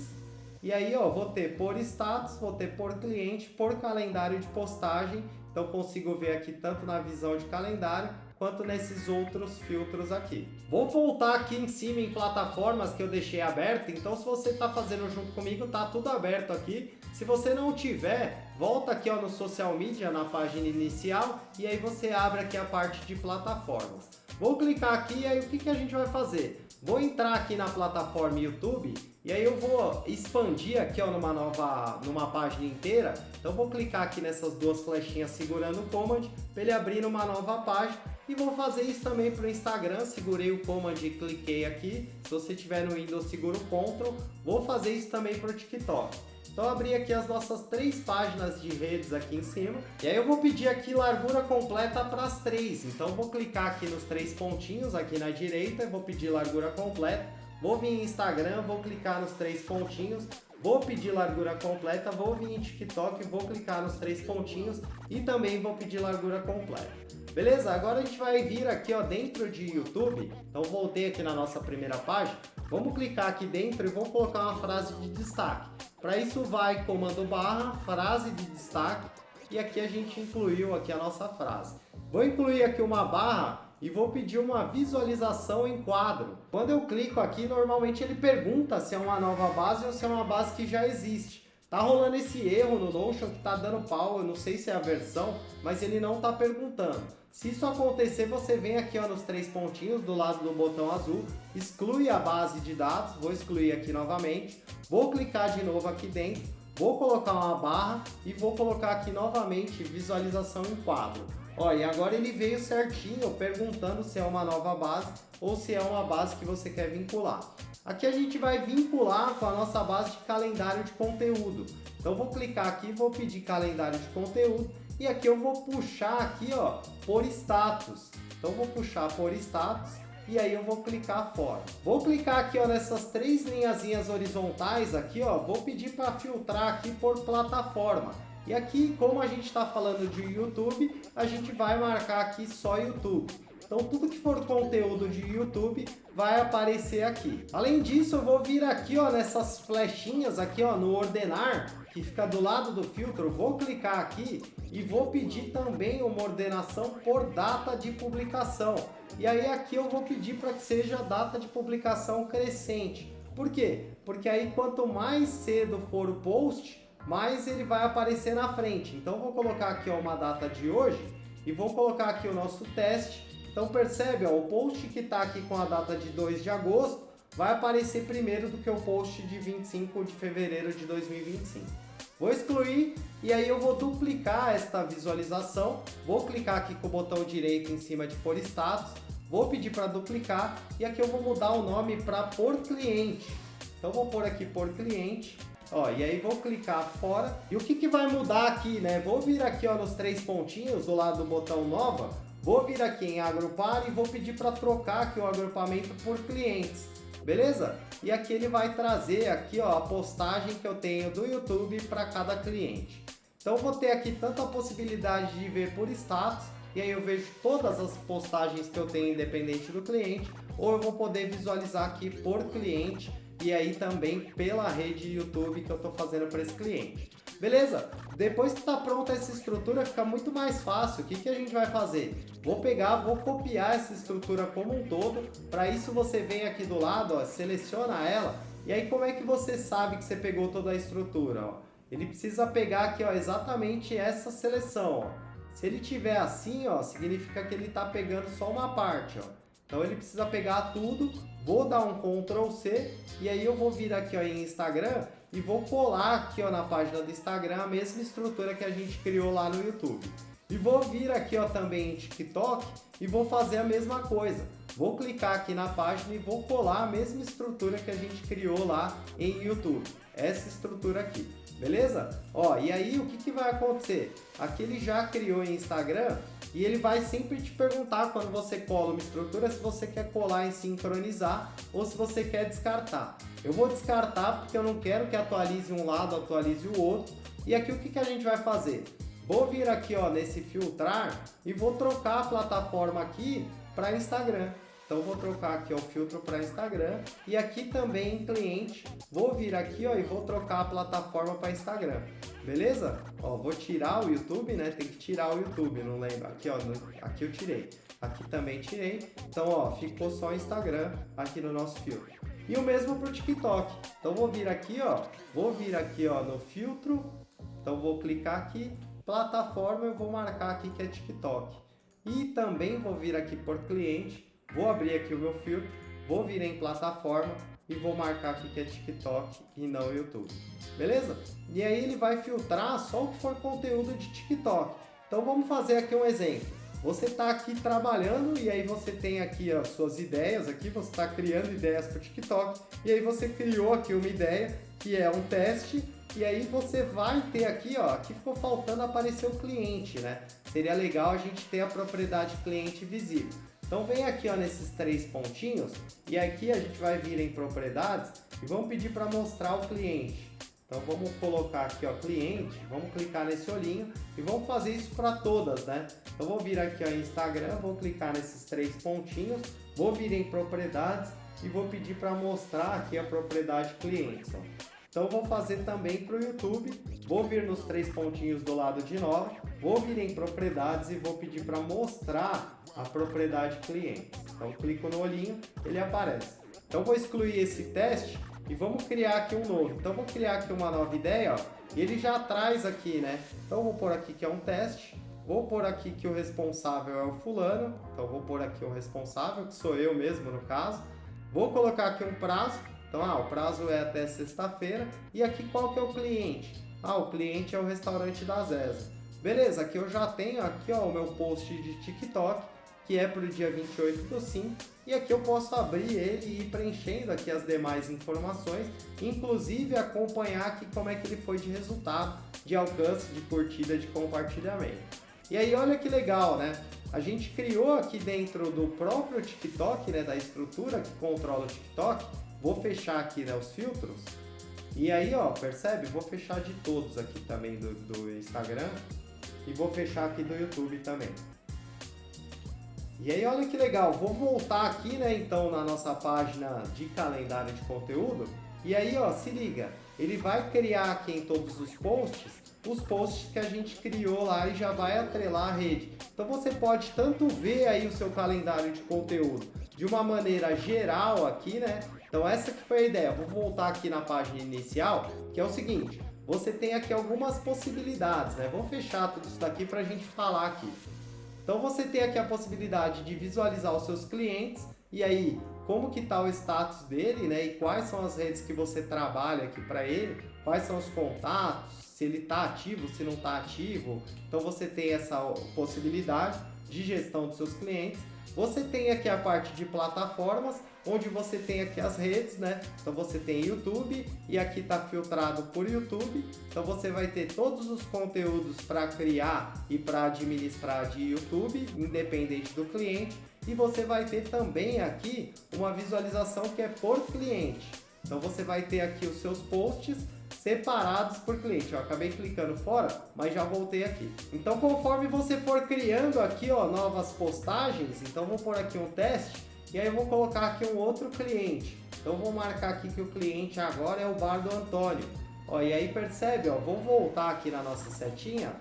E aí, ó, vou ter por status, vou ter por cliente, por calendário de postagem. Então consigo ver aqui tanto na visão de calendário quanto nesses outros filtros aqui. Vou voltar aqui em cima em plataformas que eu deixei aberto. Então se você está fazendo junto comigo, tá tudo aberto aqui. Se você não tiver, volta aqui, ó, no social media, na página inicial, e aí você abre aqui a parte de plataformas. Vou clicar aqui e aí o que a gente vai fazer? Vou entrar aqui na plataforma YouTube e aí eu vou expandir aqui, ó, numa página inteira. Então vou clicar aqui nessas duas flechinhas segurando o Command para ele abrir numa nova página. E vou fazer isso também para o Instagram. Segurei o Command e cliquei aqui. Se você tiver no Windows, segura o Ctrl. Vou fazer isso também para o TikTok. Então abri aqui as nossas 3 páginas de redes aqui em cima. E aí eu vou pedir aqui largura completa para as 3. Então vou clicar aqui nos 3 pontinhos aqui na direita. Vou pedir largura completa. Vou vir em Instagram, vou clicar nos 3 pontinhos. Vou pedir largura completa. Vou vir em TikTok, vou clicar nos 3 pontinhos. E também vou pedir largura completa. Beleza? Agora a gente vai vir aqui, ó, dentro de YouTube. Então voltei aqui na nossa primeira página. Vamos clicar aqui dentro e vou colocar uma frase de destaque. Para isso vai comando barra, frase de destaque, e aqui a gente incluiu aqui a nossa frase. Vou incluir aqui uma barra e vou pedir uma visualização em quadro. Quando eu clico aqui, normalmente ele pergunta se é uma nova base ou se é uma base que já existe. Tá rolando esse erro no Notion que tá dando pau, eu não sei se é a versão, mas ele não tá perguntando. Se isso acontecer, você vem aqui, ó, nos 3 pontinhos do lado do botão azul, exclui a base de dados, vou excluir aqui novamente, vou clicar de novo aqui dentro, vou colocar uma barra e vou colocar aqui novamente visualização em quadro. Ó, e agora ele veio certinho perguntando se é uma nova base ou se é uma base que você quer vincular. Aqui a gente vai vincular com a nossa base de calendário de conteúdo. Então vou clicar aqui, vou pedir calendário de conteúdo e aqui eu vou puxar aqui, ó, por status. Então vou puxar por status e aí eu vou clicar fora. Vou clicar aqui, ó, nessas 3 linhazinhas horizontais aqui, ó, vou pedir para filtrar aqui por plataforma. E aqui, como a gente está falando de YouTube, a gente vai marcar aqui só YouTube. Então tudo que for conteúdo de YouTube vai aparecer aqui. Além disso, eu vou vir aqui, ó, nessas flechinhas aqui, ó, no ordenar, que fica do lado do filtro, vou clicar aqui e vou pedir também uma ordenação por data de publicação. E aí aqui eu vou pedir para que seja data de publicação crescente. Por quê? Porque aí quanto mais cedo for o post, mais ele vai aparecer na frente. Então vou colocar aqui, ó, uma data de hoje e vou colocar aqui o nosso teste. Então percebe, ó, o post que está aqui com a data de 2 de agosto vai aparecer primeiro do que o post de 25 de fevereiro de 2025. Vou excluir e aí eu vou duplicar esta visualização. Vou clicar aqui com o botão direito em cima de por status. Vou pedir para duplicar e aqui eu vou mudar o nome para por cliente. Então vou pôr aqui por cliente. Ó, e aí vou clicar fora. E o que vai mudar aqui, né? Vou vir aqui, ó, nos 3 pontinhos do lado do botão nova. Vou vir aqui em agrupar e vou pedir para trocar aqui o agrupamento por clientes, beleza? E aqui ele vai trazer aqui, ó, a postagem que eu tenho do YouTube para cada cliente. Então vou ter aqui tanto a possibilidade de ver por status, e aí eu vejo todas as postagens que eu tenho independente do cliente, ou eu vou poder visualizar aqui por cliente e aí também pela rede YouTube que eu estou fazendo para esse cliente. Beleza? Depois que está pronta essa estrutura, fica muito mais fácil. O que a gente vai fazer? Vou pegar, vou copiar essa estrutura como um todo. Para isso você vem aqui do lado, ó, seleciona ela. E aí como é que você sabe que você pegou toda a estrutura? Ó? Ele precisa pegar aqui, ó, exatamente essa seleção. Ó. Se ele tiver assim, ó, significa que ele está pegando só uma parte. Ó. Então ele precisa pegar tudo. Vou dar um Ctrl C e aí eu vou vir aqui, ó, em Instagram e vou colar aqui, ó, na página do Instagram a mesma estrutura que a gente criou lá no YouTube. E vou vir aqui ó, também em TikTok e vou fazer a mesma coisa. Vou clicar aqui na página e vou colar a mesma estrutura que a gente criou lá em YouTube. Essa estrutura aqui, beleza? Ó, e aí o que vai acontecer? Aqui ele já criou em Instagram e ele vai sempre te perguntar quando você cola uma estrutura se você quer colar e sincronizar ou se você quer descartar. Eu vou descartar porque eu não quero que atualize um lado, atualize o outro. E aqui o que a gente vai fazer? Vou vir aqui ó, nesse filtrar e vou trocar a plataforma aqui para Instagram. Então vou trocar aqui ó, o filtro para Instagram e aqui também em cliente, vou vir aqui ó, e vou trocar a plataforma para Instagram. Beleza? Ó, vou tirar o YouTube, né? Tem que tirar o YouTube, não lembra? Aqui ó, aqui eu tirei. Aqui também tirei. Então ó, ficou só o Instagram aqui no nosso filtro. E o mesmo para o TikTok. Então vou vir aqui ó, no filtro. Então vou clicar aqui, plataforma, eu vou marcar aqui que é TikTok. E também vou vir aqui por cliente, vou abrir aqui o meu filtro, vou vir em plataforma e vou marcar aqui que é TikTok e não YouTube. Beleza? E aí ele vai filtrar só o que for conteúdo de TikTok. Então vamos fazer aqui um exemplo. Você está aqui trabalhando e aí você tem aqui as suas ideias, aqui você está criando ideias para o TikTok e aí você criou aqui uma ideia que é um teste. E aí você vai ter aqui, ó, aqui ficou faltando aparecer o cliente, né? Seria legal a gente ter a propriedade cliente visível. Então vem aqui, ó, nesses 3 pontinhos e aqui a gente vai vir em propriedades e vamos pedir para mostrar o cliente. Então vamos colocar aqui, ó, cliente, vamos clicar nesse olhinho e vamos fazer isso para todas, né? Então vou vir aqui, ó, em Instagram, vou clicar nesses 3 pontinhos, vou vir em propriedades e vou pedir para mostrar aqui a propriedade clientes, ó. Então vou fazer também para o YouTube, vou vir nos 3 pontinhos do lado de nova, vou vir em propriedades e vou pedir para mostrar a propriedade cliente. Então clico no olhinho, ele aparece. Então vou excluir esse teste e vamos criar aqui um novo. Então vou criar aqui uma nova ideia, ó, e ele já traz aqui, né? Então vou pôr aqui que é um teste, vou pôr aqui que o responsável é o fulano, então vou pôr aqui o responsável, que sou eu mesmo no caso. Vou colocar aqui um prazo. Então, o prazo é até sexta-feira. E aqui qual que é o cliente? O cliente é o restaurante da Zeza. Beleza, aqui eu já tenho aqui, ó, o meu post de TikTok, que é para o dia 28/5. E aqui eu posso abrir ele e ir preenchendo aqui as demais informações, inclusive acompanhar aqui como é que ele foi de resultado, de alcance, de curtida, de compartilhamento. E aí olha que legal, né? A gente criou aqui dentro do próprio TikTok, né, da estrutura que controla o TikTok. Vou fechar aqui, né, os filtros. E aí, ó, percebe? Vou fechar de todos aqui também do Instagram. E vou fechar aqui do YouTube também. E aí, olha que legal. Vou voltar aqui, né, então, na nossa página de calendário de conteúdo. E aí, ó, se liga. Ele vai criar aqui em todos os posts que a gente criou lá e já vai atrelar a rede. Então você pode tanto ver aí o seu calendário de conteúdo de uma maneira geral aqui, né? Então essa que foi a ideia. Vou voltar aqui na página inicial, que é o seguinte, você tem aqui algumas possibilidades, né? Vou fechar tudo isso daqui para a gente falar aqui. Então você tem aqui a possibilidade de visualizar os seus clientes e aí como que está o status dele, né? E quais são as redes que você trabalha aqui para ele, quais são os contatos, se ele está ativo, se não está ativo. Então você tem essa possibilidade de gestão dos seus clientes. Você tem aqui a parte de plataformas, onde você tem aqui as redes, né? Então você tem YouTube e aqui está filtrado por YouTube. Então você vai ter todos os conteúdos para criar e para administrar de YouTube, independente do cliente. E você vai ter também aqui uma visualização que é por cliente. Então você vai ter aqui os seus posts separados por cliente. Eu acabei clicando fora, mas já voltei aqui. Então conforme você for criando aqui, ó, novas postagens, então vou pôr aqui um teste e aí eu vou colocar aqui um outro cliente. Então vou marcar aqui que o cliente agora é o Bar do Antônio. Ó, e aí percebe, ó, vou voltar aqui na nossa setinha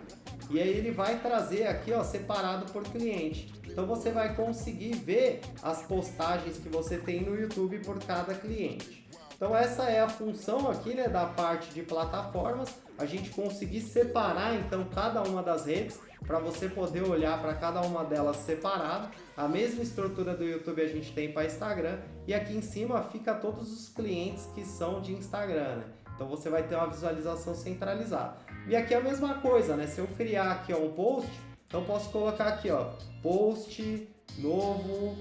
e aí ele vai trazer aqui, ó, separado por cliente. Então você vai conseguir ver as postagens que você tem no YouTube por cada cliente. Então essa é a função aqui, né, da parte de plataformas, a gente conseguir separar então cada uma das redes para você poder olhar para cada uma delas separado. A mesma estrutura do YouTube a gente tem para Instagram e aqui em cima fica todos os clientes que são de Instagram, né? Então você vai ter uma visualização centralizada. E aqui é a mesma coisa, né? Se eu criar aqui um post, Então posso colocar aqui, ó, post novo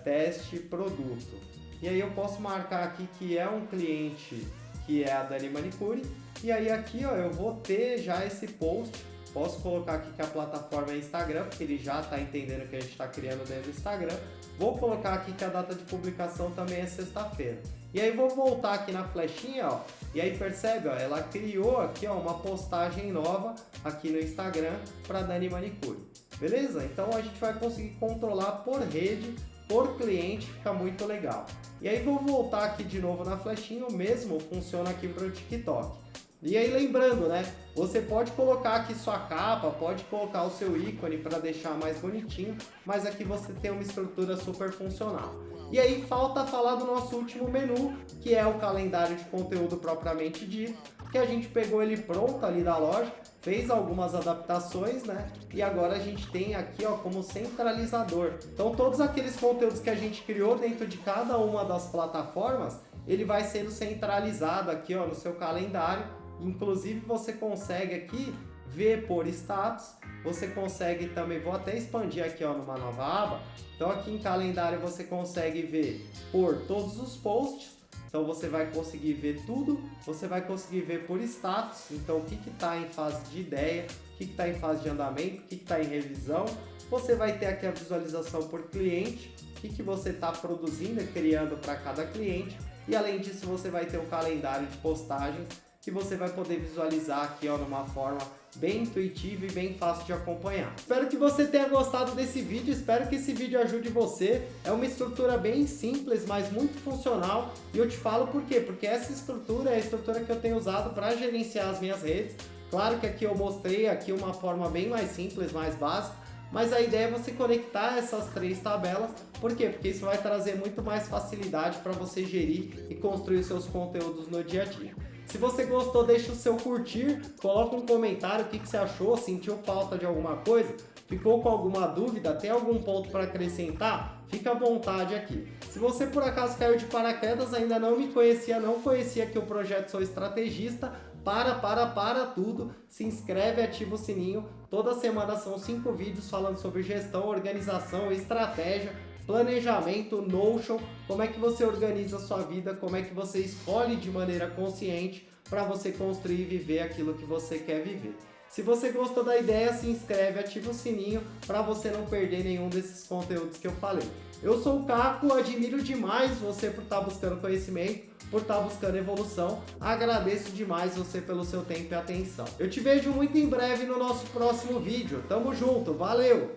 teste produto. E aí eu posso marcar aqui que é um cliente que é a Dani Manicure. E aí aqui, ó, eu vou ter já esse post. Posso colocar aqui que a plataforma é Instagram, porque ele já está entendendo que a gente está criando dentro do Instagram. Vou colocar aqui que a data de publicação também é sexta-feira. E aí vou voltar aqui na flechinha, ó, e aí percebe, ó, ela criou aqui, ó, uma postagem nova aqui no Instagram para Dani Manicure. Beleza? Então a gente vai conseguir controlar por rede, por cliente, fica muito legal. E aí vou voltar aqui de novo na flechinha, o mesmo funciona aqui para o TikTok. E aí lembrando, né, você pode colocar aqui sua capa, pode colocar o seu ícone para deixar mais bonitinho, mas aqui você tem uma estrutura super funcional. E aí falta falar do nosso último menu, que é o calendário de conteúdo propriamente dito, que a gente pegou ele pronto ali da loja, fez algumas adaptações, né? E agora a gente tem aqui, ó, como centralizador. Então todos aqueles conteúdos que a gente criou dentro de cada uma das plataformas, ele vai sendo centralizado aqui, ó, no seu calendário. Inclusive você consegue aqui ver por status, você consegue também, vou até expandir aqui, ó, numa nova aba. Então aqui em calendário você consegue ver por todos os posts, então você vai conseguir ver tudo, você vai conseguir ver por status, então o que está em fase de ideia, o que está em fase de andamento, o que está em revisão. Você vai ter aqui a visualização por cliente, o que você está produzindo e criando para cada cliente, e além disso você vai ter o calendário de postagens, que você vai poder visualizar aqui, ó, numa forma bem intuitiva e bem fácil de acompanhar. Espero que você tenha gostado desse vídeo, espero que esse vídeo ajude você. É uma estrutura bem simples, mas muito funcional, e eu te falo por quê? Porque essa estrutura é a estrutura que eu tenho usado para gerenciar as minhas redes. Claro que aqui eu mostrei aqui uma forma bem mais simples, mais básica, mas a ideia é você conectar essas três tabelas. Por quê? Porque isso vai trazer muito mais facilidade para você gerir e construir os seus conteúdos no dia a dia. Se você gostou, deixa o seu curtir, coloca um comentário, o que você achou, sentiu falta de alguma coisa, ficou com alguma dúvida, tem algum ponto para acrescentar? Fica à vontade aqui. Se você por acaso caiu de paraquedas, ainda não me conhecia, não conhecia aqui o projeto Sou Estrategista, para tudo, se inscreve, ativa o sininho. Toda semana são 5 vídeos falando sobre gestão, organização, estratégia, planejamento, Notion, como é que você organiza a sua vida, como é que você escolhe de maneira consciente para você construir e viver aquilo que você quer viver. Se você gostou da ideia, se inscreve, ativa o sininho para você não perder nenhum desses conteúdos que eu falei. Eu sou o Caco, admiro demais você por estar buscando conhecimento, por estar buscando evolução. Agradeço demais você pelo seu tempo e atenção. Eu te vejo muito em breve no nosso próximo vídeo. Tamo junto, valeu!